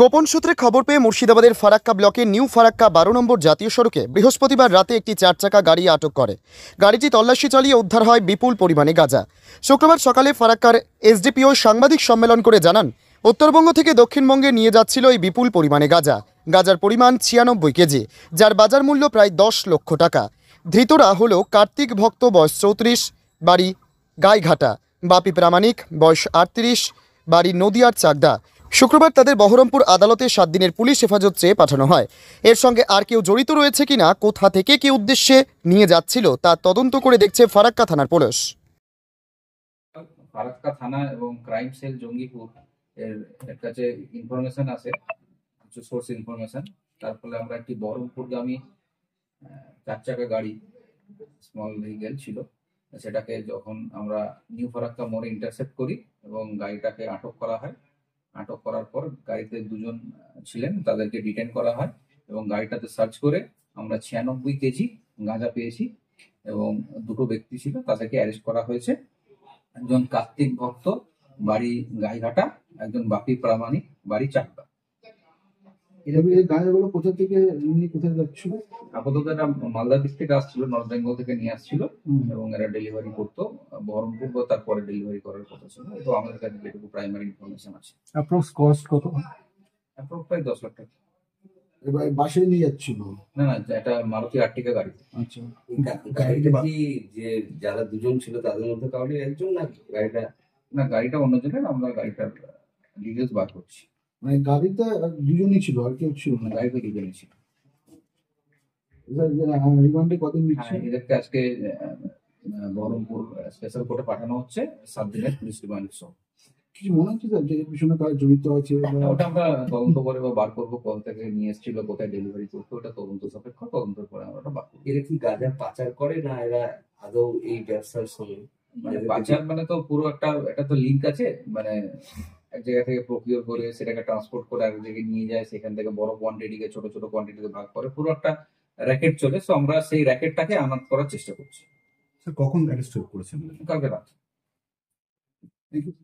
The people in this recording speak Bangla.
গোপন সূত্রে খবর পেয়ে মুর্শিদাবাদের ফারাক্কা ব্লকের নিউ ফারাক্কা 12 নম্বর জাতীয় সড়কে বৃহস্পতিবার রাতে একটি 4 চাকা গাড়ি আটক করে। গাড়িটি তল্লাশি চালিয়ে উদ্ধার হয় বিপুল পরিমাণে গাঁজা। শুক্রবার সকালে ফারাক্কার এসডিপিও সাংবাদিক সম্মেলন করে জানান, উত্তরবঙ্গ থেকে দক্ষিণবঙ্গে নিয়ে যাচ্ছিল এই বিপুল পরিমাণে গাঁজা। গাঁজার পরিমাণ 96 কেজি, যার বাজার মূল্য প্রায় 10 লক্ষ টাকা। ধৃতরা হলো কার্তিক ভক্ত, বয়স 34, বাড়ি গাইঘাটা; বাপি প্রামাণিক, বয়স 38, বাড়ি নদিয়ার চাকদা। শুক্রবার তাদের বহরমপুর আদালতে 7 দিনের পুলিশ হেফাজত চেয়ে পাঠানো হয়। এর সঙ্গে আর কেউ জড়িত রয়েছে কিনা, কোথা থেকে কি উদ্দেশ্যে নিয়ে যাচ্ছিল তা তদন্ত করে দেখছে ফারাক্কা থানার পুলিশ। ফারাক্কা থানা এবং ক্রাইম সেল জঙ্গিপুর এর কাছে ইনফরমেশন আছে, কিছু সোর্স ইনফরমেশন। তার ফলে আমরা একটি বহরমপুরগামী 4 চাকা গাড়ি, স্মল ভেহিকেল ছিল, সেটাকে যখন আমরা নিউ ফারাক্কা মোড়ে ইন্টারসেপ্ট করি এবং গাড়িটাকে আটক করা হয়। আটক করার পর গাড়িতে 2 জন ছিলেন, তাদেরকে ডিটেন করা হয় এবং গাড়িটাতে সার্চ করে আমরা 96 কেজি গাঁজা পেয়েছি এবং 2টো ব্যক্তি ছিল, তাদেরকে অ্যারেস্ট করা হয়েছে। একজন কার্তিক ভক্ত, বাড়ি গাইঘাটা; একজন বাপি প্রামাণিক, বাড়ি চাকদা। গাঁজাগুলো কোথা থেকে নিয়ে কোথায় যাচ্ছিল? আপাতত এটা মালদা ডিস্ট্রিক্ট আসছিল, নর্থ বেঙ্গল থেকে নিয়ে আসছিল এবং এরা ডেলিভারি করতো বহরমপুর, বা তারপরে ডেলিভারি করার কথা ছিল। তো আমাদের কাছে যেটুকু প্রাইমারি ইনফরমেশন আছে, অ্যাপ্রক্স কস্ট কত? অ্যাপ্রক্স প্রায় 10 লাখ টাকা। এবার বাসে নিয়ে যাচ্ছিল? না, এটা মারুতি আর্টিকা গাড়ি। আচ্ছা, গাড়িটা কি যে যারা 2 জন ছিল তাদের মধ্যে কাউকে একজন নাকি গাড়িটা? না, গাড়িটা অন্যজনের, আমরা গাড়িটার ডিটেলস বার করছি। মানে গাড়িতে 2 জনই ছিল, আর কেউ ছিল না? গাড়িতে 2 জনই ছিল। রিমান্ডে কদিন দিচ্ছে? এদেরকে আজকে বহরমপুর স্পেশাল কোর্টে পাঠানো হচ্ছে 7 দিনের পুলিশ রিমান্ড সহ। কিছু মনে হচ্ছে স্যার যে এর পিছনে কারা জড়িত আছে? ওটা আমরা তদন্ত করে বা বার করবো, কোথা থেকে নিয়ে এসেছিল, কোথায় ডেলিভারি করতো, ওটা তদন্ত সাপেক্ষ। তদন্তের পরে আমরা ওটা বার করবো। এরা কি গাঁজা পাচার করে না এরা আদৌ এই ব্যবসার সঙ্গে? মানে পাচার মানে তো পুরো এটা তো লিঙ্ক আছে, মানে এক জায়গা থেকে প্রকিওর করে সেটাকে ট্রান্সপোর্ট করে আরেক জায়গায় নিয়ে যায়, সেখান থেকে বড় কোয়ান্টিটিকে ছোট ছোট কোয়ান্টিটিতে ভাগ করে, পুরো একটা র্যাকেট চলে। সো আমরা সেই র্যাকেটটাকে আনাত করার চেষ্টা করছি। কখন অ্যারেস্ট করেছেন? কালকে রাত।